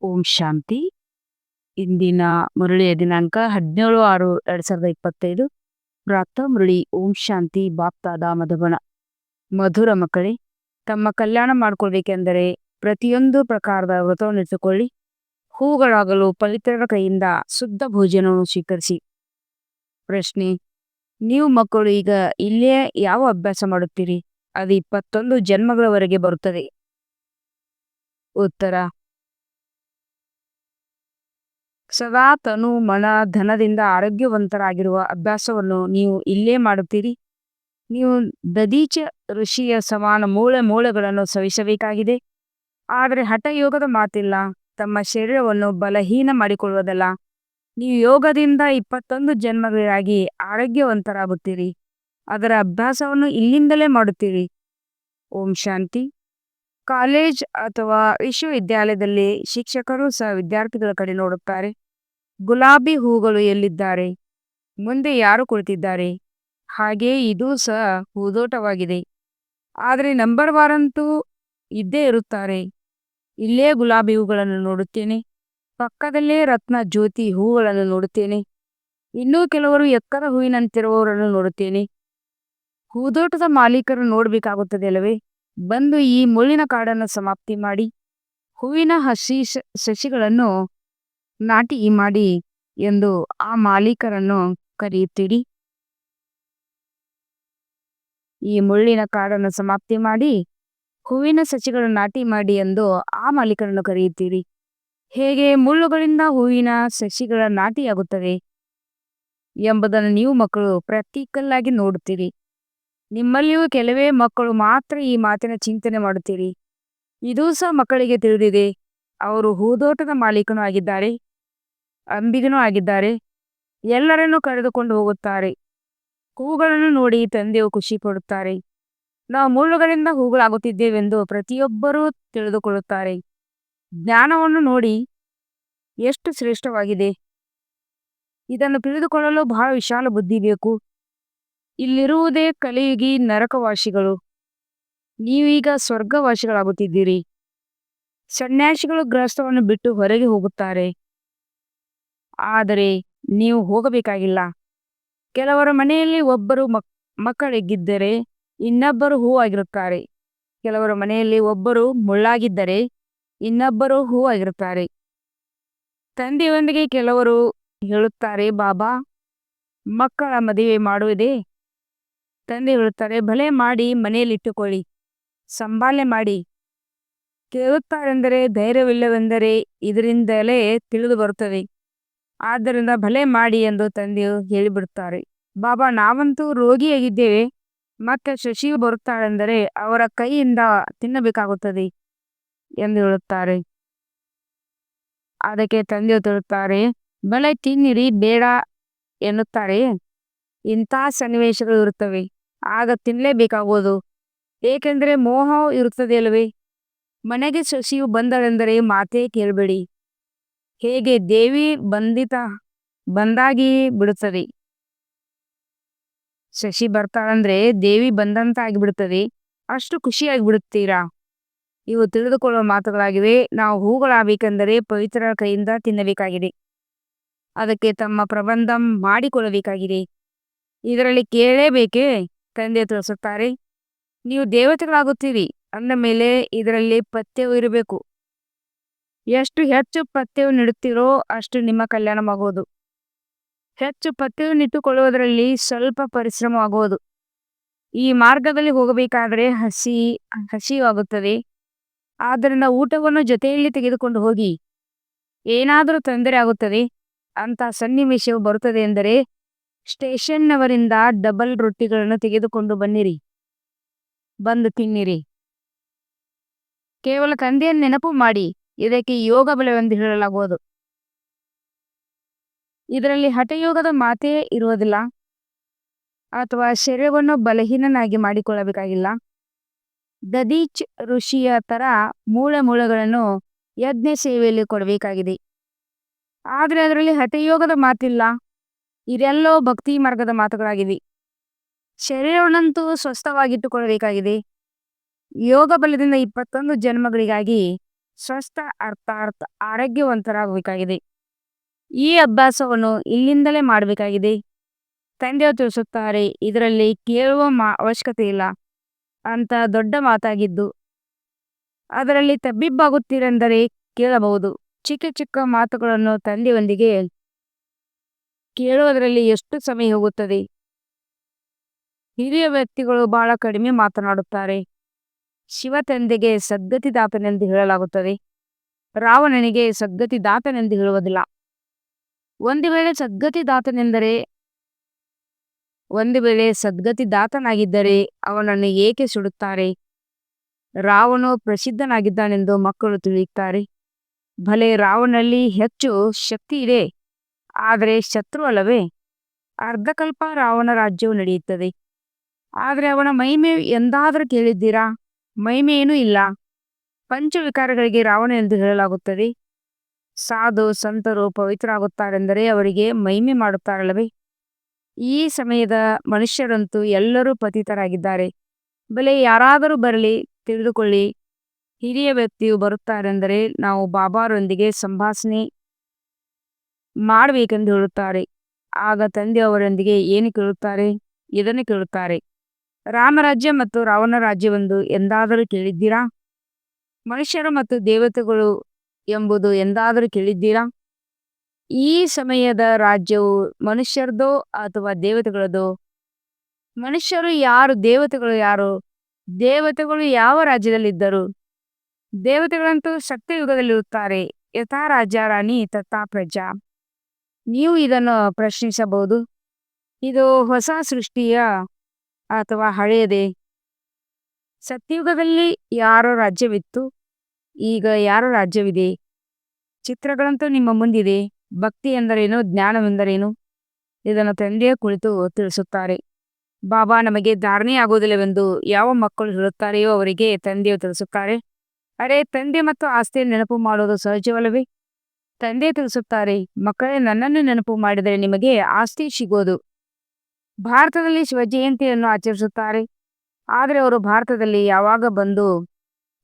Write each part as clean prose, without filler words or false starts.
ಓಂ ಶಾಂತಿ. ಇಂದಿನ ಮುರಳಿಯ ದಿನಾಂಕ 17/6/2025. ಪ್ರಾತಃ ಮುರಳಿ. ಓಂ ಶಾಂತಿ. ಬಾಪ್ತಾದ ಮಧುಬನ. ಮಧುರ ಮಕ್ಕಳೇ, ತಮ್ಮ ಕಲ್ಯಾಣ ಮಾಡಿಕೊಳ್ಬೇಕೆಂದರೆ ಪ್ರತಿಯೊಂದು ಪ್ರಕಾರದ ವ್ರತವನ್ನು ಇಟ್ಟುಕೊಳ್ಳಿ. ಹೂಗಳಾಗಲು ಪವಿತ್ರರ ಕೈಯಿಂದ ಶುದ್ಧ ಭೋಜನವನ್ನು ಸ್ವೀಕರಿಸಿ. ಪ್ರಶ್ನೆ: ನೀವು ಮಕ್ಕಳು ಈಗ ಇಲ್ಲೇ ಯಾವ ಅಭ್ಯಾಸ ಮಾಡುತ್ತೀರಿ? ಅದು 21 ಜನ್ಮಗಳವರೆಗೆ ಬರುತ್ತದೆ. ಉತ್ತರ: ಸದಾ ತನು ಮನ ಧನದಿಂದ ಆರೋಗ್ಯವಂತರಾಗಿರುವ ಅಭ್ಯಾಸವನ್ನು ನೀವು ಇಲ್ಲೇ ಮಾಡುತ್ತೀರಿ. ನೀವು ದದೀಚ ಋಷಿಯ ಸಮಾನ ಮೂಳೆಗಳನ್ನು ಸವಿಸಬೇಕಾಗಿದೆ. ಆದರೆ ಹಠಯೋಗದ ಮಾತಿಲ್ಲ. ತಮ್ಮ ಶರೀರವನ್ನು ಬಲಹೀನ ಮಾಡಿಕೊಳ್ಳುವುದಲ್ಲ. ನೀವು ಯೋಗದಿಂದ 21 ಜನ್ಮಗಳಿಗಾಗಿ ಆರೋಗ್ಯವಂತರಾಗುತ್ತೀರಿ. ಅದರ ಅಭ್ಯಾಸವನ್ನು ಇಲ್ಲಿಂದಲೇ ಮಾಡುತ್ತೀರಿ. ಓಂ ಶಾಂತಿ. ಕಾಲೇಜ್ ಅಥವಾ ವಿಶ್ವವಿದ್ಯಾಲಯದಲ್ಲಿ ಶಿಕ್ಷಕರು ಸಹ ವಿದ್ಯಾರ್ಥಿಗಳ ಕಡೆ ನೋಡುತ್ತಾರೆ. ಗುಲಾಬಿ ಹೂಗಳು ಎಲ್ಲಿದ್ದಾರೆ? ಮುಂದೆ ಯಾರು ಕುಳಿತಿದ್ದಾರೆ? ಹಾಗೆ ಇದು ಸಹ ಹೂದೋಟವಾಗಿದೆ. ಆದರೆ ನಂಬರ್ ವಾರಂತೂ ಇದ್ದೇ ಇರುತ್ತಾರೆ. ಇಲ್ಲೇ ಗುಲಾಬಿ ಹೂಗಳನ್ನು ನೋಡುತ್ತೇನೆ. ಪಕ್ಕದಲ್ಲೇ ರತ್ನ ಜ್ಯೋತಿ ಹೂಗಳನ್ನು ನೋಡುತ್ತೇನೆ. ಇನ್ನೂ ಕೆಲವರು ಎಕ್ಕದ ಹೂವಿನಂತಿರುವವರನ್ನು ನೋಡುತ್ತೇನೆ. ಹೂದೋಟದ ಮಾಲೀಕರು ನೋಡಬೇಕಾಗುತ್ತದೆ ಅಲ್ಲವೇ? ಬಂದು ಈ ಮುಳ್ಳಿನ ಕಾಡನ್ನು ಸಮಾಪ್ತಿ ಮಾಡಿ ಹೂವಿನ ಸಸಿಗಳನ್ನು ನಾಟಿ ಮಾಡಿ ಎಂದು ಆ ಮಾಲೀಕರನ್ನು ಕರೆಯುತ್ತೀರಿ. ಈ ಮುಳ್ಳಿನ ಕಾಡನ್ನು ಸಮಾಪ್ತಿ ಮಾಡಿ ಹೂವಿನ ಸಸಿಗಳನ್ನು ನಾಟಿ ಮಾಡಿ ಎಂದು ಆ ಮಾಲೀಕರನ್ನು ಕರೆಯುತ್ತೀರಿ. ಹೇಗೆ ಮುಳ್ಳುಗಳಿಂದ ಹೂವಿನ ಸಸಿಗಳ ನಾಟಿಯಾಗುತ್ತದೆ ಎಂಬುದನ್ನು ನೀವು ಮಕ್ಕಳು ಪ್ರಾಕ್ಟಿಕಲ್ ಆಗಿ ನೋಡುತ್ತೀರಿ. ನಿಮ್ಮಲ್ಲಿಯೂ ಕೆಲವೇ ಮಕ್ಕಳು ಮಾತ್ರ ಈ ಮಾತಿನ ಚಿಂತನೆ ಮಾಡುತ್ತೀರಿ. ಇದೂ ಸಹ ಮಕ್ಕಳಿಗೆ ತಿಳಿದಿದೆ. ಅವರು ಹೂದೋಟದ ಮಾಲೀಕನೂ ಆಗಿದ್ದಾರೆ, ಅಂಬಿಗನೂ ಆಗಿದ್ದಾರೆ. ಎಲ್ಲರನ್ನೂ ಕರೆದುಕೊಂಡು ಹೋಗುತ್ತಾರೆ. ಹೂಗಳನ್ನು ನೋಡಿ ತಂದೆಯು ಖುಷಿ ಪಡುತ್ತಾರೆ. ನಾವು ಮುಳ್ಳುಗಳಿಂದ ಹೂಗಳಾಗುತ್ತಿದ್ದೇವೆಂದು ಪ್ರತಿಯೊಬ್ಬರೂ ತಿಳಿದುಕೊಳ್ಳುತ್ತಾರೆ. ಜ್ಞಾನವನ್ನು ನೋಡಿ ಎಷ್ಟು ಶ್ರೇಷ್ಠವಾಗಿದೆ. ಇದನ್ನು ತಿಳಿದುಕೊಳ್ಳಲು ಬಹಳ ವಿಶಾಲ ಬುದ್ಧಿ ಬೇಕು. ಇಲ್ಲಿರುವುದೇ ಕಲಿಯುಗಿ ನರಕವಾಸಿಗಳು. ನೀವೀಗ ಸ್ವರ್ಗವಾಸಿಗಳಾಗುತ್ತಿದ್ದೀರಿ. ಸನ್ಯಾಸಿಗಳು ಗೃಹಸ್ಥವನ್ನು ಬಿಟ್ಟು ಹೊರಗೆ ಹೋಗುತ್ತಾರೆ. ಆದರೆ ನೀವು ಹೋಗಬೇಕಾಗಿಲ್ಲ. ಕೆಲವರ ಮನೆಯಲ್ಲಿ ಒಬ್ಬರು ಮಕ್ಕಳಿಗಿದ್ದರೆ ಇನ್ನೊಬ್ಬರು ಹೂವಾಗಿರುತ್ತಾರೆ. ಕೆಲವರ ಮನೆಯಲ್ಲಿ ಒಬ್ಬರು ಮುಳ್ಳಾಗಿದ್ದರೆ ಇನ್ನೊಬ್ಬರು ಹೂವಾಗಿರುತ್ತಾರೆ. ತಂದೆಯೊಂದಿಗೆ ಕೆಲವರು ಹೇಳುತ್ತಾರೆ, ಬಾಬಾ ಮಕ್ಕಳ ಮದುವೆ ಮಾಡುವುದೇ? ತಂದೆ ಹೇಳುತ್ತಾರೆ, ಭಲೆ ಮಾಡಿ ಮನೆಯಲ್ಲಿಟ್ಟುಕೊಳ್ಳಿ, ಸಂಭಾಲನೆ ಮಾಡಿ. ಕೇಳುತ್ತಾರೆಂದರೆ ಧೈರ್ಯವಿಲ್ಲವೆಂದರೆ ಇದರಿಂದಲೇ ತಿಳಿದು ಬರುತ್ತದೆ. ಆದ್ದರಿಂದ ಭಲೆ ಮಾಡಿ ಎಂದು ತಂದೆಯು ಹೇಳಿಬಿಡುತ್ತಾರೆ. ಬಾಬಾ ನಾವಂತೂ ರೋಗಿಯಾಗಿದ್ದೇವೆ, ಮತ್ತೆ ಶಶಿಯು ಬರುತ್ತಾಳೆಂದರೆ ಅವರ ಕೈಯಿಂದ ತಿನ್ನಬೇಕಾಗುತ್ತದೆ ಎಂದು ಹೇಳುತ್ತಾರೆ. ಅದಕ್ಕೆ ತಂದೆಯು ತಿಳುತ್ತಾರೆ, ಭಲೆ ತಿನ್ನಿರಿ, ಬೇಡ ಎನ್ನುತ್ತಾರೆ. ಇಂಥ ಸನ್ನಿವೇಶಗಳು ಇರುತ್ತವೆ. ಆಗ ತಿನ್ನಲೇಬೇಕಾಗುವುದು. ಏಕೆಂದರೆ ಮೋಹ ಇರುತ್ತದೆ ಅಲ್ಲವೇ? ಮನೆಗೆ ಶಶಿಯು ಬಂದಳೆಂದರೆ ಮಾತೇ ಕೇಳಬೇಡಿ. ಹೇಗೆ ದೇವಿ ಬಂದಾಗಿ ಬಿಡುತ್ತದೆ. ಶಶಿ ಬರ್ತಾಳಂದ್ರೆ ದೇವಿ ಬಂದಂತ ಆಗಿಬಿಡುತ್ತದೆ. ಅಷ್ಟು ಖುಷಿಯಾಗಿ ಬಿಡುತ್ತೀರಾ? ಇವು ತಿಳಿದುಕೊಳ್ಳುವ ಮಾತುಗಳಾಗಿವೆ. ನಾವು ಹೂಗಳಾಗಬೇಕೆಂದರೆ ಪವಿತ್ರರ ಕೈಯಿಂದ ತಿನ್ನಬೇಕಾಗಿದೆ. ಅದಕ್ಕೆ ತಮ್ಮ ಪ್ರಬಂಧ ಮಾಡಿಕೊಳ್ಳಬೇಕಾಗಿದೆ. ಇದರಲ್ಲಿ ಕೇಳಲೇಬೇಕೇ? ತಂದೆ ತಿಳಿಸುತ್ತಾರೆ, ನೀವು ದೇವತೆಗಳಾಗುತ್ತೀರಿ ಅಂದ ಮೇಲೆ ಇದರಲ್ಲಿ ಪಥ್ಯವು ಇರಬೇಕು. ಎಷ್ಟು ಹೆಚ್ಚು ಪಥ್ಯವು ನೀಡುತ್ತೀರೋ ಅಷ್ಟು ನಿಮ್ಮ ಕಲ್ಯಾಣವಾಗುವುದು. ಹೆಚ್ಚು ಪಥ್ಯವನ್ನು ಸ್ವಲ್ಪ ಪರಿಶ್ರಮವಾಗುವುದು. ಈ ಮಾರ್ಗದಲ್ಲಿ ಹೋಗಬೇಕಾದರೆ ಹಸಿವಾಗುತ್ತದೆ. ಆದ್ದರಿಂದ ಊಟವನ್ನು ಜೊತೆಯಲ್ಲಿ ತೆಗೆದುಕೊಂಡು ಹೋಗಿ. ಏನಾದರೂ ತೊಂದರೆ ಆಗುತ್ತದೆ ಅಂತ ಸನ್ನಿವೇಶವು ಬರುತ್ತದೆ ಎಂದರೆ ಸ್ಟೇಷನ್ನವರಿಂದ ಡಬಲ್ ರೊಟ್ಟಿಗಳನ್ನು ತೆಗೆದುಕೊಂಡು ಬನ್ನಿರಿ, ಬಂದು ತಿನ್ನಿರಿ. ಕೇವಲ ತಂದೆಯನ್ನು ನೆನಪು ಮಾಡಿ. ಇದಕ್ಕೆ ಯೋಗ ಬಲವೆಂದು ಹೇಳಲಾಗುವುದು. ಇದರಲ್ಲಿ ಹಠಯೋಗದ ಮಾತೇ ಇರುವುದಿಲ್ಲ, ಅಥವಾ ಶರೀರವನ್ನು ಬಲಹೀನನಾಗಿ ಮಾಡಿಕೊಳ್ಳಬೇಕಾಗಿಲ್ಲ. ದದೀಚ್ ಋಷಿಯ ತರ ಮೂಳೆಗಳನ್ನು ಯಜ್ಞ ಸೇವೆಯಲ್ಲಿ ಕೊಡಬೇಕಾಗಿದೆ. ಆದರೆ ಅದರಲ್ಲಿ ಹಠಯೋಗದ ಮಾತಿಲ್ಲ. ಇದೆಲ್ಲೋ ಭಕ್ತಿ ಮಾರ್ಗದ ಮಾತುಗಳಾಗಿವೆ. ಶರೀರವನ್ನಂತೂ ಸ್ವಸ್ಥವಾಗಿಟ್ಟುಕೊಳ್ಳಬೇಕಾಗಿದೆ. ಯೋಗ ಬಲದಿಂದ 21 ಜನ್ಮಗಳಿಗಾಗಿ ಸ್ವಸ್ಥ ಅರ್ಥಾತ್ ಆರೋಗ್ಯವಂತರಾಗಬೇಕಾಗಿದೆ. ಈ ಅಭ್ಯಾಸವನ್ನು ಇಲ್ಲಿಂದಲೇ ಮಾಡಬೇಕಾಗಿದೆ. ತಂದೆಯವರು ತಿಳಿಸುತ್ತಾರೆ, ಇದರಲ್ಲಿ ಕೇಳುವ ಅವಶ್ಯಕತೆ ಇಲ್ಲ ಅಂತ ದೊಡ್ಡ ಮಾತಾಗಿದ್ದು, ಅದರಲ್ಲಿ ತಬ್ಬಿಬ್ಬಾಗುತ್ತೀರೆಂದರೆ ಕೇಳಬಹುದು. ಚಿಕ್ಕ ಚಿಕ್ಕ ಮಾತುಗಳನ್ನು ತಂದೆಯೊಂದಿಗೆ ಕೇಳುವುದರಲ್ಲಿ ಎಷ್ಟು ಸಮಯ ಹೋಗುತ್ತದೆ. ಹಿರಿಯ ವ್ಯಕ್ತಿಗಳು ಬಹಳ ಕಡಿಮೆ ಮಾತನಾಡುತ್ತಾರೆ. ಶಿವ ತಂದೆಗೆ ಸದ್ಗತಿದಾತನೆಂದು ಹೇಳಲಾಗುತ್ತದೆ, ರಾವಣನಿಗೆ ಸದ್ಗತಿದಾತನೆಂದು ಹೇಳುವುದಿಲ್ಲ. ಒಂದು ವೇಳೆ ಸದ್ಗತಿದಾತನಾಗಿದ್ದರೆ ಅವನನ್ನು ಏಕೆ ಸುಡುತ್ತಾರೆ? ರಾವಣ ಪ್ರಸಿದ್ಧನಾಗಿದ್ದಾನೆಂದು ಮಕ್ಕಳು ತಿಳಿಯುತ್ತಾರೆ. ಭಲೆ ರಾವಣನಲ್ಲಿ ಹೆಚ್ಚು ಶಕ್ತಿ ಇದೆ, ಆದರೆ ಶತ್ರು ಅಲ್ಲವೇ? ಅರ್ಧಕಲ್ಪ ರಾವಣ ರಾಜ್ಯವು ನಡೆಯುತ್ತದೆ. ಆದರೆ ಅವನ ಮಹಿಮೆ ಎಂದಾದರೂ ಕೇಳಿದ್ದೀರಾ? ಮಹಿಮೆ ಏನೂ ಇಲ್ಲ. ಪಂಚವಿಕಾರಗಳಿಗೆ ರಾವಣ ಎಂದು ಹೇಳಲಾಗುತ್ತದೆ. ಸಾಧು ಸಂತರು ಪವಿತ್ರರಾಗುತ್ತಾರೆಂದರೆ ಅವರಿಗೆ ಮಹಿಮೆ ಮಾಡುತ್ತಾರಲ್ಲವೇ? ಈ ಸಮಯದ ಮನುಷ್ಯರಂತೂ ಎಲ್ಲರೂ ಪತಿತರಾಗಿದ್ದಾರೆ. ಬಲೆ ಯಾರಾದರೂ ಬರಲಿ, ತಿಳಿದುಕೊಳ್ಳಿ, ಹಿರಿಯ ವ್ಯಕ್ತಿಯು ಬರುತ್ತಾರೆಂದರೆ ನಾವು ಬಾಬಾರೊಂದಿಗೆ ಸಂಭಾಷಣೆ ಮಾಡಬೇಕೆಂದು ಹೇಳುತ್ತಾರೆ. ಆಗ ತಂದೆ ಅವರೊಂದಿಗೆ ಏನು ಕೇಳುತ್ತಾರೆ? ಇದನ್ನು ಕೇಳುತ್ತಾರೆ, ರಾಮರಾಜ್ಯ ಮತ್ತು ರಾವಣ ರಾಜ್ಯವೆಂದು ಎಂದಾದರೂ ಕೇಳಿದ್ದೀರಾ? ಮನುಷ್ಯರು ಮತ್ತು ದೇವತೆಗಳು ಎಂಬುದು ಎಂದಾದರೂ ಕೇಳಿದ್ದೀರಾ? ಈ ಸಮಯದ ರಾಜ್ಯವು ಮನುಷ್ಯರದೋ ಅಥವಾ ದೇವತೆಗಳದೋ? ಮನುಷ್ಯರು ಯಾರು, ದೇವತೆಗಳು ಯಾರು? ದೇವತೆಗಳು ಯಾವ ರಾಜ್ಯದಲ್ಲಿದ್ದರು? ದೇವತೆಗಳಂತೂ ಸತ್ಯಯುಗದಲ್ಲಿರುತ್ತಾರೆ. ಯಥಾ ರಾಜ ರಾಣಿ ತಥಾ ಪ್ರಜಾ. ನೀವು ಇದನ್ನು ಪ್ರಶ್ನಿಸಬಹುದು, ಇದು ಹೊಸ ಸೃಷ್ಟಿಯ ಅಥವಾ ಹಳೆಯದೇ? ಸತ್ಯಯುಗದಲ್ಲಿ ಯಾರ ರಾಜ್ಯವಿತ್ತು? ಈಗ ಯಾರ ರಾಜ್ಯವಿದೆ? ಚಿತ್ರಗಳಂತೂ ನಿಮ್ಮ ಮುಂದಿದೆ. ಭಕ್ತಿ ಎಂದರೇನು? ಜ್ಞಾನವೆಂದರೇನು? ಇದನ್ನು ತಂದೆಯ ಕುಳಿತು ತಿಳಿಸುತ್ತಾರೆ. ಬಾಬಾ ನಮಗೆ ಧಾರಣೆಯಾಗುವುದಿಲ್ಲವೆಂದು ಯಾವ ಮಕ್ಕಳು ಹೇಳುತ್ತಾರೆಯೋ ಅವರಿಗೆ ತಂದೆಯು ತಿಳಿಸುತ್ತಾರೆ, ಅರೆ, ತಂದೆ ಮತ್ತು ಆಸ್ತಿಯನ್ನು ನೆನಪು ಮಾಡುವುದು ಸಹಜವಲ್ಲವೇ? ತಂದೆ ತಿಳಿಸುತ್ತಾರೆ, ಮಕ್ಕಳೇ, ನನ್ನನ್ನು ನೆನಪು ಮಾಡಿದರೆ ನಿಮಗೆ ಆಸ್ತಿ ಸಿಗೋದು. ಭಾರತದಲ್ಲಿ ಶಿವಜಯಂತಿಯನ್ನು ಆಚರಿಸುತ್ತಾರೆ, ಆದರೆ ಅವರು ಭಾರತದಲ್ಲಿ ಯಾವಾಗ ಬಂದು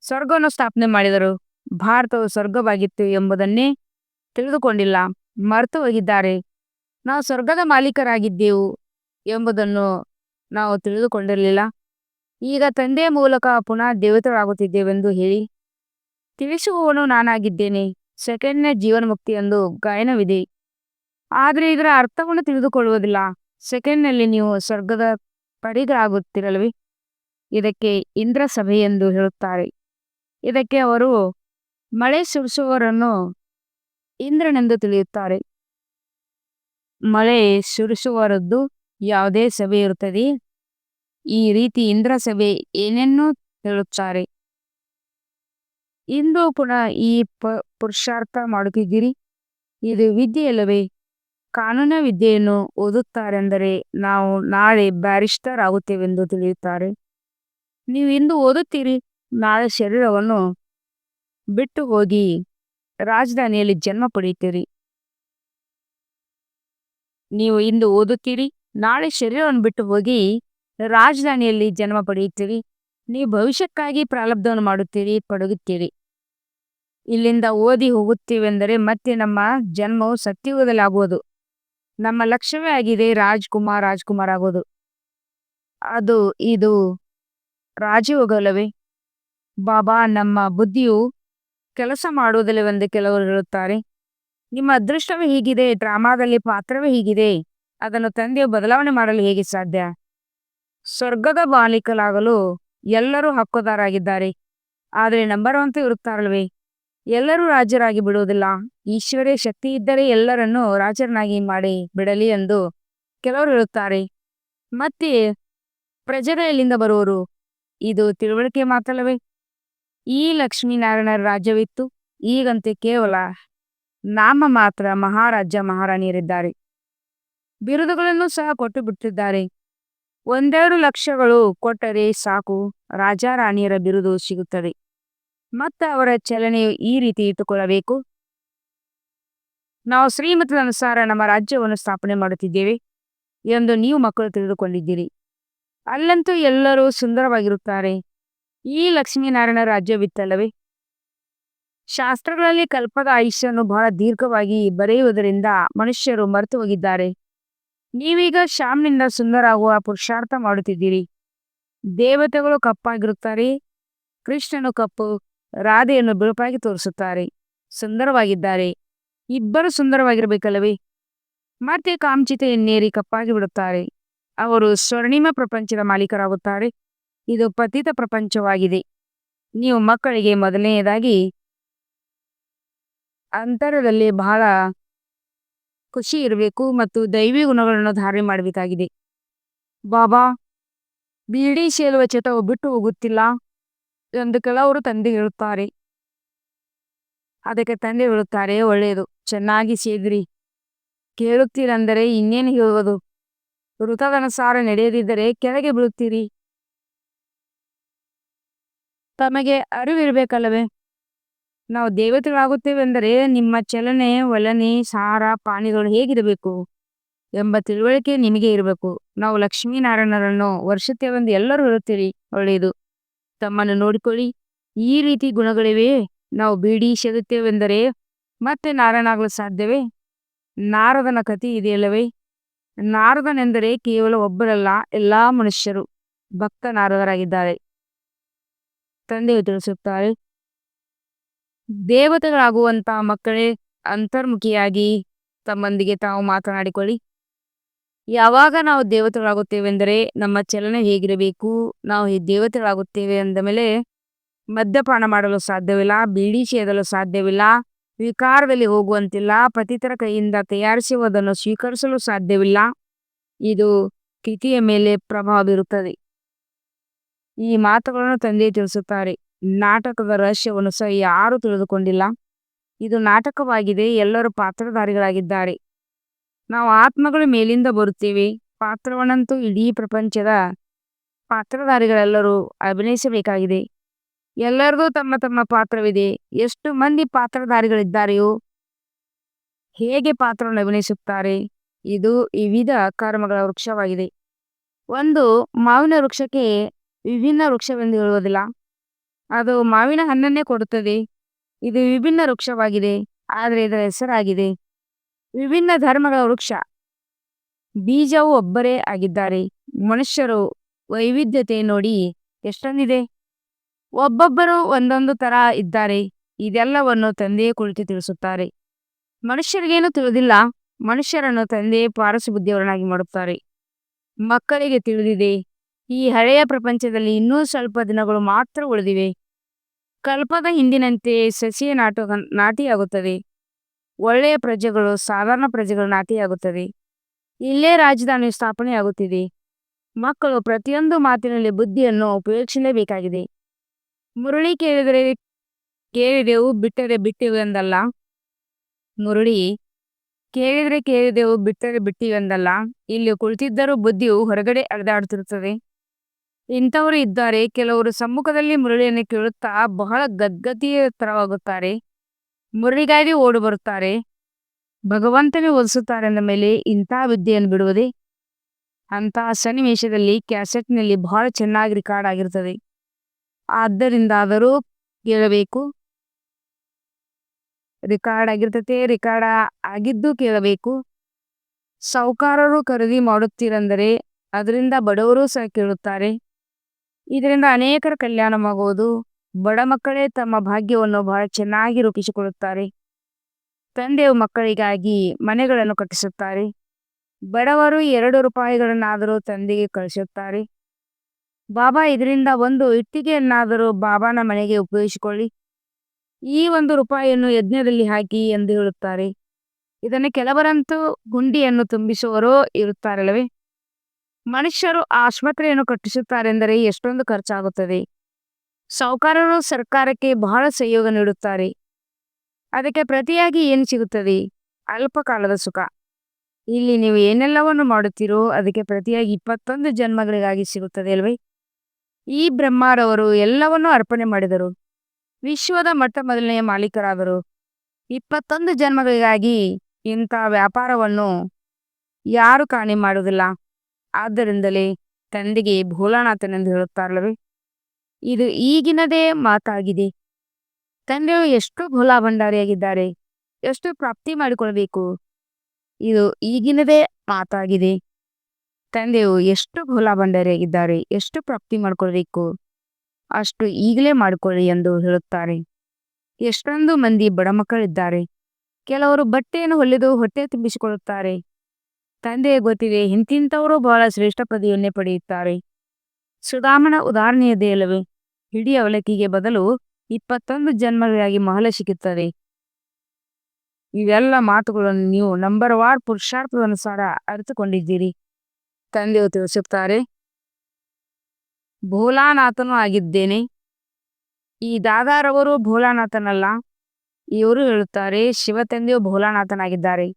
ಸ್ವರ್ಗವನ್ನು ಸ್ಥಾಪನೆ ಮಾಡಿದರು? ಭಾರತವು ಸ್ವರ್ಗವಾಗಿತ್ತು ಎಂಬುದನ್ನೇ ತಿಳಿದುಕೊಂಡಿಲ್ಲ, ಮರೆತು ಹೋಗಿದ್ದಾರೆ. ನಾವು ಸ್ವರ್ಗದ ಮಾಲೀಕರಾಗಿದ್ದೆವು ಎಂಬುದನ್ನು ನಾವು ತಿಳಿದುಕೊಂಡಿರಲಿಲ್ಲ. ಈಗ ತಂದೆಯ ಮೂಲಕ ಪುನಃ ದೇವತೆಗಳಾಗುತ್ತಿದ್ದೇವೆಂದು ಹೇಳಿ ತಿಳಿಸುವವನು ನಾನಾಗಿದ್ದೇನೆ. ಸೆಕೆಂಡ್ನ ಜೀವನ್ಮುಕ್ತಿ ಎಂದು ಗಾಯನವಿದೆ, ಆದರೆ ಇದರ ಅರ್ಥವನ್ನು ತಿಳಿದುಕೊಳ್ಳುವುದಿಲ್ಲ. ಸೆಕೆಂಡ್ನಲ್ಲಿ ನೀವು ಸ್ವರ್ಗದ ಪಡಿಗಳಾಗುತ್ತಿರಲ್ವೇ? ಇದಕ್ಕೆ ಇಂದ್ರ ಸಭೆ ಎಂದು ಹೇಳುತ್ತಾರೆ. ಇದಕ್ಕೆ ಅವರು ಮಳೆ ಸುರಿಸುವವರನ್ನು ಇಂದ್ರನೆಂದು ತಿಳಿಯುತ್ತಾರೆ. ಮಳೆ ಸುರಿಸುವವರದ್ದು ಯಾವುದೇ ಸಭೆ ಇರುತ್ತದೆ. ಈ ರೀತಿ ಇಂದ್ರ ಸಭೆ ಏನೇನೋ ಹೇಳುತ್ತಾರೆ. ಇಂದು ಪುನಃ ಈ ಪುರುಷಾರ್ಥ ಮಾಡುತ್ತಿದ್ದೀರಿ. ಇದು ವಿದ್ಯೆಯಲ್ಲವೇ? ಕಾನೂನ ವಿದ್ಯೆಯನ್ನು ಓದುತ್ತಾರೆಂದರೆ ನಾವು ನಾಳೆ ಬ್ಯಾರಿಸ್ಟರ್ ಆಗುತ್ತೇವೆಂದು ತಿಳಿಯುತ್ತಾರೆ. ನೀವು ಇಂದು ಓದುತ್ತೀರಿ, ನಾಳೆ ಶರೀರವನ್ನು ಬಿಟ್ಟು ಹೋಗಿ ರಾಜಧಾನಿಯಲ್ಲಿ ಜನ್ಮ ಪಡೆಯುತ್ತೀರಿ. ನೀವು ಇಂದು ಓದುತ್ತೀರಿ, ನಾಳೆ ಶರೀರವನ್ನು ಬಿಟ್ಟು ಹೋಗಿ ರಾಜಧಾನಿಯಲ್ಲಿ ಜನ್ಮ ಪಡೆಯುತ್ತೀರಿ. ನೀವು ಭವಿಷ್ಯಕ್ಕಾಗಿ ಪ್ರಾರಬ್ಧವನ್ನು ಮಾಡುತ್ತೀರಿ, ಪಡಗುತ್ತೀರಿ. ಇಲ್ಲಿಂದ ಓದಿ ಹೋಗುತ್ತೀವೆಂದರೆ ಮತ್ತೆ ನಮ್ಮ ಜನ್ಮವು ಸತ್ಯಯುಗದಲ್ಲಿ ಆಗುವುದು. ನಮ್ಮ ಲಕ್ಷ್ಯವೇ ಆಗಿದೆ ರಾಜ್ಕುಮಾರ್ ಆಗೋದು. ಇದು ರಾಜಯೋಗವಲ್ಲವೇ? ಬಾಬಾ, ನಮ್ಮ ಬುದ್ಧಿಯು ಕೆಲಸ ಮಾಡುವುದಿಲ್ಲವೆಂದು ಕೆಲವರು ಹೇಳುತ್ತಾರೆ. ನಿಮ್ಮ ಅದೃಷ್ಟವೇ ಹೀಗಿದೆ, ಡ್ರಾಮಾದಲ್ಲಿ ಪಾತ್ರವೇ ಹೀಗಿದೆ, ಅದನ್ನು ತಂದೆಯು ಬದಲಾವಣೆ ಮಾಡಲು ಹೇಗೆ ಸಾಧ್ಯ? ಸ್ವರ್ಗದ ಮಾಲೀಕರಾಗಲು ಎಲ್ಲರೂ ಹಕ್ಕುದಾರಾಗಿದ್ದಾರೆ, ಆದರೆ ನಂಬರುವಂತೆ ಇರುತ್ತಾರಲ್ವೇ? ಎಲ್ಲರೂ ರಾಜರಾಗಿ ಬಿಡುವುದಿಲ್ಲ. ಈಶ್ವರ್ಯ ಶಕ್ತಿ ಇದ್ದರೆ ಎಲ್ಲರನ್ನೂ ರಾಜರನ್ನಾಗಿ ಮಾಡಿ ಬಿಡಲಿ ಎಂದು ಕೆಲವರು ಹೇಳುತ್ತಾರೆ. ಮತ್ತೆ ಪ್ರಜೆಗಳು ಎಲ್ಲಿಂದ ಬರುವರು? ಇದು ತಿಳುವಳಿಕೆ ಮಾತ್ರಲ್ಲವೇ? ಈ ಲಕ್ಷ್ಮೀನಾರಾಯಣರ ರಾಜ್ಯವಿತ್ತು, ಈಗಂತೆ ಕೇವಲ ನಾಮ ಮಾತ್ರ ಮಹಾರಾಜ ಮಹಾರಾಣಿಯರಿದ್ದಾರೆ. ಬಿರುದುಗಳನ್ನು ಸಹ ಕೊಟ್ಟು ಬಿಟ್ಟಿದ್ದಾರೆ. 1-2 ಲಕ್ಷಗಳು ಕೊಟ್ಟರೆ ಸಾಕು, ರಾಜ ರಾಣಿಯರ ಬಿರುದು ಸಿಗುತ್ತದೆ. ಮತ್ತು ಅವರ ಚಲನೆಯು ಈ ರೀತಿ ಇಟ್ಟುಕೊಳ್ಳಬೇಕು, ನಾವು ಶ್ರೀಮತದ ಅನುಸಾರ ನಮ್ಮ ರಾಜ್ಯವನ್ನು ಸ್ಥಾಪನೆ ಮಾಡುತ್ತಿದ್ದೇವೆ ಎಂದು ನೀವು ಮಕ್ಕಳು ತಿಳಿದುಕೊಂಡಿದ್ದೀರಿ. ಅಲ್ಲಂತೂ ಎಲ್ಲರೂ ಸುಂದರವಾಗಿರುತ್ತಾರೆ. ಈ ಲಕ್ಷ್ಮೀನಾರಾಯಣ ರಾಜ್ಯವಿತ್ತಲ್ಲವೇ? ಶಾಸ್ತ್ರಗಳಲ್ಲಿ ಕಲ್ಪದ ಆಯುಷ್ಯನ್ನು ಬಹಳ ದೀರ್ಘವಾಗಿ ಬರೆಯುವುದರಿಂದ ಮನುಷ್ಯರು ಮರೆತು ಹೋಗಿದ್ದಾರೆ. ನೀವೀಗ ಶ್ಯಾಮ್ನಿಂದ ಸುಂದರಾಗುವ ಪುರುಷಾರ್ಥ ಮಾಡುತ್ತಿದ್ದೀರಿ. ದೇವತೆಗಳು ಕಪ್ಪಾಗಿರುತ್ತಾರೆ, ಕೃಷ್ಣನು ಕಪ್ಪು, ರಾಧೆಯನ್ನು ಬಿಳುಪಾಗಿ ತೋರಿಸುತ್ತಾರೆ. ಸುಂದರವಾಗಿದ್ದಾರೆ. ಇಬ್ಬರು ಸುಂದರವಾಗಿರಬೇಕಲ್ಲವೇ? ಮತ್ತೆ ಕಾಂಚಿತೆಯನ್ನೇರಿ ಕಪ್ಪಾಗಿ ಬಿಡುತ್ತಾರೆ. ಅವರು ಸ್ವರ್ಣಿಮ ಪ್ರಪಂಚದ ಮಾಲೀಕರಾಗುತ್ತಾರೆ. ಇದು ಪತಿತ ಪ್ರಪಂಚವಾಗಿದೆ. ನೀವು ಮಕ್ಕಳಿಗೆ ಮೊದಲನೆಯದಾಗಿ ಅಂತರದಲ್ಲಿ ಬಹಳ ಖುಷಿ ಇರಬೇಕು ಮತ್ತು ದೈವಿ ಗುಣಗಳನ್ನು ಧಾರಣೆ ಮಾಡಬೇಕಾಗಿದೆ. ಬಾಬಾ, ಬೀಡಿ ಸೇಲುವ ಚಟವು ಬಿಟ್ಟು ಹೋಗುತ್ತಿಲ್ಲ ಎಂದು ಕೆಲವರು ತಂದೆ ಹೇಳುತ್ತಾರೆ. ಅದಕ್ಕೆ ತಂದೆ ಹೇಳುತ್ತಾರೆ, ಒಳ್ಳೆಯದು, ಚೆನ್ನಾಗಿ ಸೇದ್ರಿ. ಕೇಳುತ್ತೀರಂದರೆ ಇನ್ನೇನು ಹೇಳುವುದು? ಋತದನುಸಾರ ನಡೆಯದಿದ್ದರೆ ಕೆಳಗೆ ಬೀಳುತ್ತೀರಿ. ತಮಗೆ ಅರಿವಿರಬೇಕಲ್ಲವೇ? ನಾವು ದೇವತೆಗಳಾಗುತ್ತೇವೆಂದರೆ ನಿಮ್ಮ ಚಲನೆ, ವಲನೆ, ಸಾರ, ಪಾಣಿಗಳು ಹೇಗಿರಬೇಕು ಎಂಬ ತಿಳುವಳಿಕೆ ನಿಮಗೆ ಇರಬೇಕು. ನಾವು ಲಕ್ಷ್ಮೀನಾರಾಯಣರನ್ನು ವರ್ಷಿಸುತ್ತೇವೆಂದು ಎಲ್ಲರೂ ಹೇಳುತ್ತೀರಿ, ಒಳ್ಳೆಯದು. ತಮ್ಮನ್ನು ನೋಡಿಕೊಳ್ಳಿ. ಈ ರೀತಿ ಗುಣಗಳಿವೆ. ನಾವು ಬೀಡಿ ಸೇದುತ್ತೇವೆಂದರೆ ಮತ್ತೆ ನಾರಾಯಣಾಗಲು ಸಾಧ್ಯವೇ? ನಾರದನ ಕಥೆ ಇದೆಯಲ್ಲವೇ? ನಾರದನೆಂದರೆ ಕೇವಲ ಒಬ್ಬರಲ್ಲ, ಎಲ್ಲಾ ಮನುಷ್ಯರು ಭಕ್ತ ನಾರದರಾಗಿದ್ದಾರೆ. ತಂದೆಯು ತಿಳಿಸುತ್ತಾರೆ, ದೇವತೆಗಳಾಗುವಂತ ಮಕ್ಕಳೇ ಅಂತರ್ಮುಖಿಯಾಗಿ ತಮ್ಮೊಂದಿಗೆ ತಾವು ಮಾತನಾಡಿಕೊಳ್ಳಿ. ಯಾವಾಗ ನಾವು ದೇವತೆಗಳಾಗುತ್ತೇವೆಂದರೆ ನಮ್ಮ ಚಲನೆ ಹೇಗಿರಬೇಕು? ನಾವು ದೇವತೆಗಳಾಗುತ್ತೇವೆ ಅಂದ ಮೇಲೆ ಮದ್ಯಪಾನ ಮಾಡಲು ಸಾಧ್ಯವಿಲ್ಲ, ಬೀಡಿ ಸೇದಲು ಸಾಧ್ಯವಿಲ್ಲ, ವಿಕಾರದಲ್ಲಿ ಹೋಗುವಂತಿಲ್ಲ, ಪತಿತರ ಕೈಯಿಂದ ತಯಾರಿಸುವುದನ್ನು ಸ್ವೀಕರಿಸಲು ಸಾಧ್ಯವಿಲ್ಲ. ಇದು ಸ್ಥಿತಿಯ ಮೇಲೆ ಪ್ರಭಾವ ಬೀರುತ್ತದೆ. ಈ ಮಾತುಗಳನ್ನು ತಂದೆ ತಿಳಿಸುತ್ತಾರೆ. ನಾಟಕದ ರಹಸ್ಯವನ್ನು ಸಹ ಯಾರೂ ತಿಳಿದುಕೊಂಡಿಲ್ಲ. ಇದು ನಾಟಕವಾಗಿದೆ. ಎಲ್ಲರೂ ಪಾತ್ರಧಾರಿಗಳಾಗಿದ್ದಾರೆ. ನಾವು ಆತ್ಮಗಳು ಮೇಲಿಂದ ಬರುತ್ತೇವೆ. ಪಾತ್ರವನ್ನಂತೂ ಇಡೀ ಪ್ರಪಂಚದ ಪಾತ್ರಧಾರಿಗಳೆಲ್ಲರೂ ಅಭಿನಯಿಸಬೇಕಾಗಿದೆ. ಎಲ್ಲರಿಗೂ ತಮ್ಮ ತಮ್ಮ ಪಾತ್ರವಿದೆ. ಎಷ್ಟು ಮಂದಿ ಪಾತ್ರಧಾರಿಗಳಿದ್ದಾರೆಯೋ ಹೇಗೆ ಪಾತ್ರವನ್ನು ಅಭಿನಯಿಸುತ್ತಾರೆ. ಇದು ವಿವಿಧ ಕರ್ಮಗಳ ವೃಕ್ಷವಾಗಿದೆ. ಒಂದು ಮಾವಿನ ವೃಕ್ಷಕ್ಕೆ ವಿಭಿನ್ನ ವೃಕ್ಷವೆಂದು ಹೇಳುವುದಿಲ್ಲ, ಅದು ಮಾವಿನ ಹಣ್ಣನ್ನೇ ಕೊಡುತ್ತದೆ. ಇದು ವಿಭಿನ್ನ ವೃಕ್ಷವಾಗಿದೆ, ಆದರೆ ಇದರ ಹೆಸರಾಗಿದೆ ವಿಭಿನ್ನ ಧರ್ಮಗಳ ವೃಕ್ಷ. ಬೀಜವು ಒಬ್ಬರೇ ಆಗಿದ್ದಾರೆ. ಮನುಷ್ಯರು ವೈವಿಧ್ಯತೆ ನೋಡಿ ಎಷ್ಟೊಂದಿದೆ. ಒಬ್ಬೊಬ್ಬರು ಒಂದೊಂದು ತರ ಇದ್ದಾರೆ. ಇದೆಲ್ಲವನ್ನು ತಂದೆಯೇ ಕುಳಿತು ತಿಳಿಸುತ್ತಾರೆ. ಮನುಷ್ಯರಿಗೇನು ತಿಳಿದಿಲ್ಲ. ಮನುಷ್ಯರನ್ನು ತಂದೆ ಪಾರಸು ಬುದ್ಧಿಯವರನ್ನಾಗಿ ಮಾಡುತ್ತಾರೆ. ಮಕ್ಕಳಿಗೆ ತಿಳಿದಿದೆ, ಈ ಹಳೆಯ ಪ್ರಪಂಚದಲ್ಲಿ ಇನ್ನೂ ಸ್ವಲ್ಪ ದಿನಗಳು ಮಾತ್ರ ಉಳಿದಿವೆ. ಕಲ್ಪದ ಹಿಂದಿನಂತೆ ಸಸಿಯ ನಾಟಿಯಾಗುತ್ತದೆ. ಒಳ್ಳೆಯ ಪ್ರಜೆಗಳು ಸಾಧಾರಣ ಪ್ರಜೆಗಳು ನಾಟಿಯಾಗುತ್ತದೆ. ಇಲ್ಲೇ ರಾಜಧಾನಿ ಸ್ಥಾಪನೆಯಾಗುತ್ತಿದೆ. ಮಕ್ಕಳು ಪ್ರತಿಯೊಂದು ಮಾತಿನಲ್ಲಿ ಬುದ್ಧಿಯನ್ನು ಉಪಯೋಗಿಸಲೇಬೇಕಾಗಿದೆ. ಮುರಳಿ ಕೇಳಿದರೆ ಕೇಳಿದೆವು, ಬಿಟ್ಟರೆ ಬಿಟ್ಟೆವು ಎಂದಲ್ಲ. ಮುರಳಿ ಕೇಳಿದೆವು, ಬಿಟ್ಟರೆ ಬಿಟ್ಟಿವೆಂದಲ್ಲ. ಇಲ್ಲಿ ಕುಳಿತಿದ್ದರೂ ಬುದ್ಧಿಯು ಹೊರಗಡೆ ಅಲೆದಾಡುತ್ತಿರುತ್ತದೆ. ಇಂಥವರು ಇದ್ದಾರೆ. ಕೆಲವರು ಸಮ್ಮುಖದಲ್ಲಿ ಮುರಳಿಯನ್ನು ಕೇಳುತ್ತಾ ಬಹಳ ಗದ್ಗತಿಯ ತರವಾಗುತ್ತಾರೆ. ಮುರಳಿಗಾಗಿ ಓಡಿ ಬರುತ್ತಾರೆ. ಭಗವಂತನೇ ಓದಿಸುತ್ತಾರೆ ಅಂದ ಮೇಲೆ ಇಂಥ ವಿದ್ಯೆಯನ್ನು ಬಿಡುವುದೇ? ಅಂತಹ ಸನ್ನಿವೇಶದಲ್ಲಿ ಕ್ಯಾಸೆಟ್ನಲ್ಲಿ ಬಹಳ ಚೆನ್ನಾಗಿ ರೆಕಾರ್ಡ್ ಆಗಿರ್ತದೆ. ಆದ್ದರಿಂದಾದರೂ ಕೇಳಬೇಕು. ರೆಕಾರ್ಡ್ ಆಗಿರ್ತತೆ. ರೆಕಾರ್ಡ್ ಆಗಿದ್ದು ಕೇಳಬೇಕು. ಸಾಹುಕಾರರು ಖರೀದಿ ಮಾಡುತ್ತೀರೆಂದರೆ ಅದರಿಂದ ಬಡವರು ಸಹ ಕೇಳುತ್ತಾರೆ. ಇದರಿಂದ ಅನೇಕರ ಕಲ್ಯಾಣವಾಗುವುದು. ಬಡ ಮಕ್ಕಳೇ ತಮ್ಮ ಭಾಗ್ಯವನ್ನು ಬಹಳ ಚೆನ್ನಾಗಿ ರೂಪಿಸಿಕೊಳ್ಳುತ್ತಾರೆ. ತಂದೆಯು ಮಕ್ಕಳಿಗಾಗಿ ಮನೆಗಳನ್ನು ಕಟ್ಟಿಸುತ್ತಾರೆ. ಬಡವರು 2 ರೂಪಾಯಿಗಳನ್ನಾದರೂ ತಂದೆಗೆ ಕಳಿಸುತ್ತಾರೆ. ಬಾಬಾ, ಇದರಿಂದ ಒಂದು ಇಟ್ಟಿಗೆಯನ್ನಾದರೂ ಬಾಬಾನ ಮನೆಗೆ ಉಪಯೋಗಿಸಿಕೊಳ್ಳಿ. ಈ 1 ರೂಪಾಯಿಯನ್ನು ಯಜ್ಞದಲ್ಲಿ ಹಾಕಿ ಎಂದು ಹೇಳುತ್ತಾರೆ. ಇದನ್ನು ಕೆಲವರಂತೂ ಗುಂಡಿಯನ್ನು ತುಂಬಿಸುವವರೂ ಇರುತ್ತಾರಲ್ಲವೇ? ಮನುಷ್ಯರು ಆಸ್ಪತ್ರೆಯನ್ನು ಕಟ್ಟಿಸುತ್ತಾರೆಂದರೆ ಎಷ್ಟೊಂದು ಖರ್ಚಾಗುತ್ತದೆ. ಸಾಹುಕಾರರು ಸರ್ಕಾರಕ್ಕೆ ಬಹಳ ಸಹಯೋಗ ನೀಡುತ್ತಾರೆ. ಅದಕ್ಕೆ ಪ್ರತಿಯಾಗಿ ಏನು ಸಿಗುತ್ತದೆ? ಅಲ್ಪಕಾಲದ ಸುಖ. ಇಲ್ಲಿ ನೀವು ಏನೆಲ್ಲವನ್ನು ಮಾಡುತ್ತೀರೋ ಅದಕ್ಕೆ ಪ್ರತಿಯಾಗಿ 21 ಜನ್ಮಗಳಿಗಾಗಿ ಸಿಗುತ್ತದೆ ಅಲ್ವೇ? ಈ ಬ್ರಹ್ಮರವರು ಎಲ್ಲವನ್ನೂ ಅರ್ಪಣೆ ಮಾಡಿದರು. ವಿಶ್ವದ ಮೊದಲನೆಯ ಮಾಲೀಕರಾದರು. 21 ಜನ್ಮಗಳಿಗಾಗಿ ಇಂಥ ವ್ಯಾಪಾರವನ್ನು ಯಾರು ಕಾಣೆ ಮಾಡುವುದಿಲ್ಲ. ಆದ್ದರಿಂದಲೇ ತಂದೆಗೆ ಭೋಲಾನಾಥನೆಂದು ಹೇಳುತ್ತಾರಲ್ಲವೇ? ಇದು ಈಗಿನದೇ ಮಾತಾಗಿದೆ. ತಂದೆಯು ಎಷ್ಟು ಭೋಲಾ ಭಂಡಾರಿಯಾಗಿದ್ದಾರೆ, ಎಷ್ಟು ಪ್ರಾಪ್ತಿ ಮಾಡಿಕೊಳ್ಬೇಕು. ಇದು ಈಗಿನದೇ ಮಾತಾಗಿದೆ. ತಂದೆಯು ಎಷ್ಟು ಭೋಲಾ ಭಂಡಾರಿಯಾಗಿದ್ದಾರೆ, ಎಷ್ಟು ಪ್ರಾಪ್ತಿ ಮಾಡ್ಕೊಳ್ಬೇಕು ಅಷ್ಟು ಈಗಲೇ ಮಾಡಿಕೊಳ್ಳಿ ಎಂದು ಹೇಳುತ್ತಾರೆ. ಎಷ್ಟೊಂದು ಮಂದಿ ಬಡ ಮಕ್ಕಳಿದ್ದಾರೆ. ಕೆಲವರು ಬಟ್ಟೆಯನ್ನು ಹೊಲಿದು ಹೊಟ್ಟೆ ತುಂಬಿಸಿಕೊಳ್ಳುತ್ತಾರೆ. ತಂದೆಗೆ ಗೊತ್ತಿದೆ ಇಂತಿಂಥವರು ಬಹಳ ಶ್ರೇಷ್ಠ ಪದವಿಯನ್ನೇ ಪಡೆಯುತ್ತಾರೆ. ಸುಧಾಮನ ಉದಾಹರಣೆಯದೇ ಅಲ್ಲವೇ? ಇಡೀ ಅವಲಕ್ಕಿಗೆ ಬದಲು 21 ಜನ್ಮಗಳಾಗಿ ಮಹಲ ಸಿಗುತ್ತದೆ. ಇವೆಲ್ಲ ಮಾತುಗಳನ್ನು ನೀವು ನಂಬರ್ ವಾರ್ ಪುರುಷಾರ್ಥದ ಅನುಸಾರ ಅರಿತುಕೊಂಡಿದ್ದೀರಿ. ತಂದೆಯು ತಿಳಿಸುತ್ತಾರೆ, ಭೋಲಾನಾಥನೂ ಆಗಿದ್ದೇನೆ. ಈ ದಾದಾರವರು ಭೋಲಾನಾಥನಲ್ಲ. ಇವರು ಹೇಳುತ್ತಾರೆ ಶಿವ ತಂದೆಯು ಭೋಲಾನಾಥನಾಗಿದ್ದಾರೆ.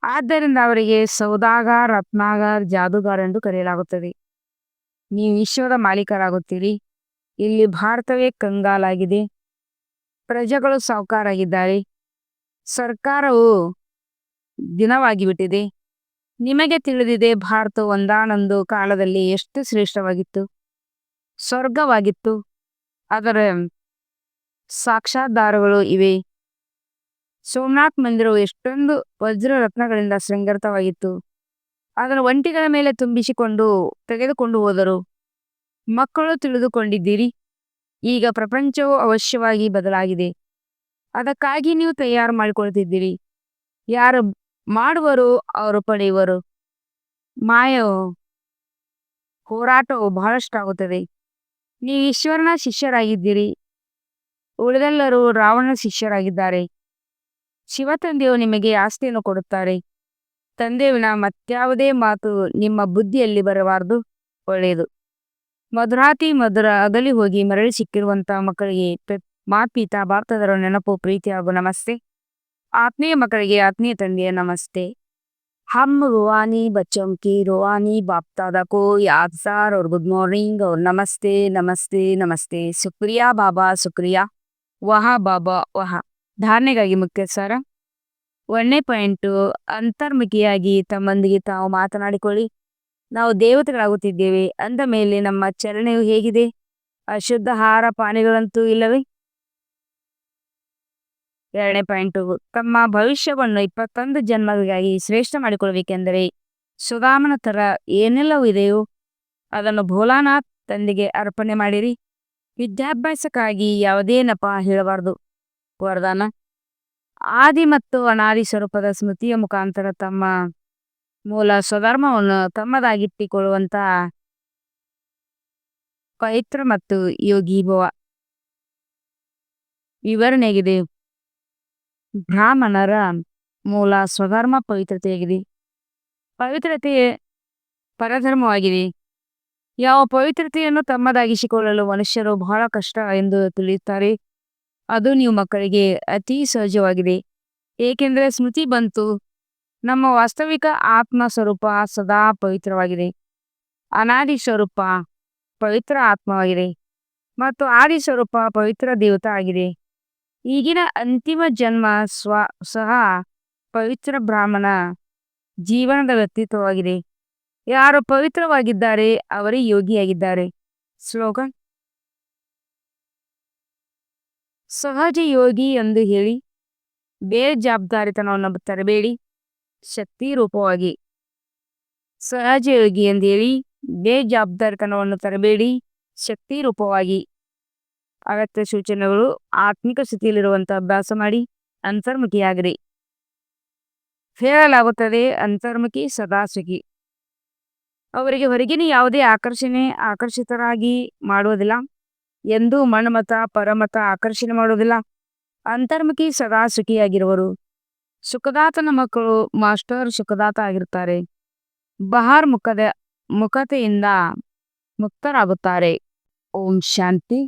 ಆದ್ದರಿಂದ ಅವರಿಗೆ ಸೌದಾಗರ್, ರತ್ನಾಗರ್, ಜಾದೂಗಾರ್ ಎಂದು ಕರೆಯಲಾಗುತ್ತದೆ. ನೀವು ವಿಶ್ವದ ಮಾಲೀಕರಾಗುತ್ತೀರಿ. ಇಲ್ಲಿ ಭಾರತವೇ ಕಂಗಾಲಾಗಿದೆ. ಪ್ರಜೆಗಳು ಸಾಹುಕಾರಾಗಿದ್ದಾರೆ. ಸರ್ಕಾರವು ದಿನವಾಗಿಬಿಟ್ಟಿದೆ. ನಿಮಗೆ ತಿಳಿದಿದೆ ಭಾರತ ಒಂದಾನೊಂದು ಕಾಲದಲ್ಲಿ ಎಷ್ಟು ಶ್ರೇಷ್ಠವಾಗಿತ್ತು, ಸ್ವರ್ಗವಾಗಿತ್ತು. ಅದರ ಸಾಕ್ಷಾತ್ಕಾರಗಳು ಇವೆ. ಸೋಮನಾಥ್ ಮಂದಿರವು ಎಷ್ಟೊಂದು ವಜ್ರ ರತ್ನಗಳಿಂದ ಶೃಂಗರಿತವಾಗಿತ್ತು. ಅದನ್ನು ಒಂಟಿಗಳ ಮೇಲೆ ತುಂಬಿಸಿಕೊಂಡು ತೆಗೆದುಕೊಂಡು ಹೋದರು. ಮಕ್ಕಳು ತಿಳಿದುಕೊಂಡಿದ್ದೀರಿ. ಈಗ ಪ್ರಪಂಚವು ಅವಶ್ಯವಾಗಿ ಬದಲಾಗಿದೆ. ಅದಕ್ಕಾಗಿ ನೀವು ತಯಾರು ಮಾಡಿಕೊಳ್ತಿದ್ದೀರಿ. ಯಾರು ಮಾಡುವರು ಅವರು ಪಡೆಯುವರು. ಮಾಯವು ಹೋರಾಟವು ಬಹಳಷ್ಟಾಗುತ್ತದೆ. ನೀವು ಈಶ್ವರನ ಶಿಷ್ಯರಾಗಿದ್ದೀರಿ. ಉಳಿದೆಲ್ಲರೂ ರಾವಣನ ಶಿಷ್ಯರಾಗಿದ್ದಾರೆ. ಶಿವ ತಂದೆಯು ನಿಮಗೆ ಆಸ್ತಿಯನ್ನು ಕೊಡುತ್ತಾರೆ. ತಂದೆವಿನ ಮತ್ಯಾವುದೇ ಮಾತು ನಿಮ್ಮ ಬುದ್ಧಿಯಲ್ಲಿ ಬರಬಾರದು. ಒಳ್ಳೆಯದು. ಮಧುರಾತಿ ಮಧುರ ಅಗಲಿ ಹೋಗಿ ಮರಳಿ ಸಿಕ್ಕಿರುವಂಥ ಮಕ್ಕಳಿಗೆ ಮಾತ್ಪಿತಾ ಬಾಪ್ತಾದರ ನೆನಪು, ಪ್ರೀತಿ ಹಾಗೂ ನಮಸ್ತೆ. ಆತ್ಮೀಯ ಮಕ್ಕಳಿಗೆ ಆತ್ಮೀಯ ತಂದೆಯ ನಮಸ್ತೆ. हम रूहानी बच्चों की रूहानी बाप दादा को याद सार और गुड मॉर्निंग और नमस्ते नमस्ते नमस्ते. ಶುಕ್ರಿಯಾ ಬಾಬಾ, ಶುಕ್ರಿಯಾ. ವಹಾ ಬಾಬಾ ವಹಾ. ಧಾರಣೆಗಾಗಿ ಮುಖ್ಯ ಸಾರ. 1ನೇ ಪಾಯಿಂಟು, ಅಂತರ್ಮುಖಿಯಾಗಿ ತಮ್ಮೊಂದಿಗೆ ತಾವು ಮಾತನಾಡಿಕೊಳ್ಳಿ. ನಾವು ದೇವತೆಗಳಾಗುತ್ತಿದ್ದೇವೆ ಅಂದ ಮೇಲೆ ನಮ್ಮ ಚಲನೆಯು ಹೇಗಿದೆ? ಅಶುದ್ಧ ಆಹಾರ ಪಾನೀಯಗಳಂತೂ ಇಲ್ಲವೇ? 2ನೇ ಪಾಯಿಂಟು, ತಮ್ಮ ಭವಿಷ್ಯವನ್ನು 21 ಜನ್ಮಗಳಿಗಾಗಿ ಶ್ರೇಷ್ಠ ಮಾಡಿಕೊಳ್ಳಬೇಕೆಂದರೆ ಸುಧಾಮನ ಥರ ಏನೆಲ್ಲವೂ ಇದೆಯೋ ಅದನ್ನು ಭೋಲಾನಾಥ್ ತಂದೆಗೆ ಅರ್ಪಣೆ ಮಾಡಿರಿ. ವಿದ್ಯಾಭ್ಯಾಸಕ್ಕಾಗಿ ಯಾವುದೇ ನೆಪ ಹೇಳಬಾರದು. ವರದಾನ: ಆದಿ ಮತ್ತು ಅನಾದಿ ಸ್ವರೂಪದ ಸ್ಮೃತಿಯ ಮುಖಾಂತರ ತಮ್ಮ ಮೂಲ ಸ್ವಧರ್ಮವನ್ನು ತಮ್ಮದಾಗಿಟ್ಟಿಕೊಳ್ಳುವಂಥ ಪವಿತ್ರ ಮತ್ತು ಯೋಗಿ ಭವ. ವಿವರಣೆಯಾಗಿದೆ. ಬ್ರಾಹ್ಮಣರ ಮೂಲ ಸ್ವಧರ್ಮ ಪವಿತ್ರತೆಯಾಗಿದೆ. ಪವಿತ್ರತೆ ಪರಧರ್ಮವಾಗಿದೆ. ಯಾವ ಪವಿತ್ರತೆಯನ್ನು ತಮ್ಮದಾಗಿಸಿಕೊಳ್ಳಲು ಮನುಷ್ಯರು ಬಹಳ ಕಷ್ಟ ಎಂದು ತಿಳಿಯುತ್ತಾರೆ, ಅದು ನೀವು ಮಕ್ಕಳಿಗೆ ಅತಿ ಸಹಜವಾಗಿದೆ. ಏಕೆಂದರೆ ಸ್ಮೃತಿ ಬಂತು. ನಮ್ಮ ವಾಸ್ತವಿಕ ಆತ್ಮ ಸ್ವರೂಪ ಸದಾ ಪವಿತ್ರವಾಗಿದೆ. ಅನಾದಿ ಸ್ವರೂಪ ಪವಿತ್ರ ಆತ್ಮವಾಗಿದೆ ಮತ್ತು ಆದಿ ಸ್ವರೂಪ ಪವಿತ್ರ ದೇವತಾ ಆಗಿದೆ. ಈಗಿನ ಅಂತಿಮ ಜನ್ಮ ಸಹ ಪವಿತ್ರ ಬ್ರಾಹ್ಮಣ ಜೀವನದ ವ್ಯಕ್ತಿತ್ವವಾಗಿದೆ. ಯಾರು ಪವಿತ್ರವಾಗಿದ್ದಾರೆ ಅವರೇ ಯೋಗಿಯಾಗಿದ್ದಾರೆ. ಸ್ಲೋಗನ್: ಸಹಜ ಯೋಗಿ ಎಂದು ಹೇಳಿ, ಬೇಜವಾಬ್ದಾರಿತನವನ್ನು ತರಬೇಡಿ, ಶಕ್ತಿ ರೂಪವಾಗಿ. ಸಹಜ ಯೋಗಿ ಎಂದು ಹೇಳಿ ಬೇಜವಾಬ್ದಾರಿತನವನ್ನು ತರಬೇಡಿ, ಶಕ್ತಿ ರೂಪವಾಗಿ. ಅಗತ್ಯ ಸೂಚನೆಗಳು: ಆತ್ಮಿಕ ಸ್ಥಿತಿಯಲ್ಲಿರುವಂಥ ಅಭ್ಯಾಸ ಮಾಡಿ, ಅಂತರ್ಮುಖಿಯಾಗಿರಿ. ಹೇಳಲಾಗುತ್ತದೆ, ಅಂತರ್ಮುಖಿ ಸದಾ ಸುಖಿ. ಅವರಿಗೆ ಹೊರಗಿನ ಯಾವುದೇ ಆಕರ್ಷಿತರಾಗಿ ಮಾಡುವುದಿಲ್ಲ. ಎಂದೂ ಮನ್ಮತ ಪರಮತ ಆಕರ್ಷಣೆ ಮಾಡುವುದಿಲ್ಲ. ಅಂತರ್ಮುಖಿ ಸದಾ ಸುಖಿಯಾಗಿರುವರು. ಸುಖದಾತನ ಮಕ್ಕಳು ಮಾಸ್ಟರ್ ಸುಖದಾತ ಆಗಿರುತ್ತಾರೆ. ಬಹಾರ್ ಮುಖತೆಯಿಂದ ಮುಕ್ತರಾಗುತ್ತಾರೆ. ಓಂ ಶಾಂತಿ.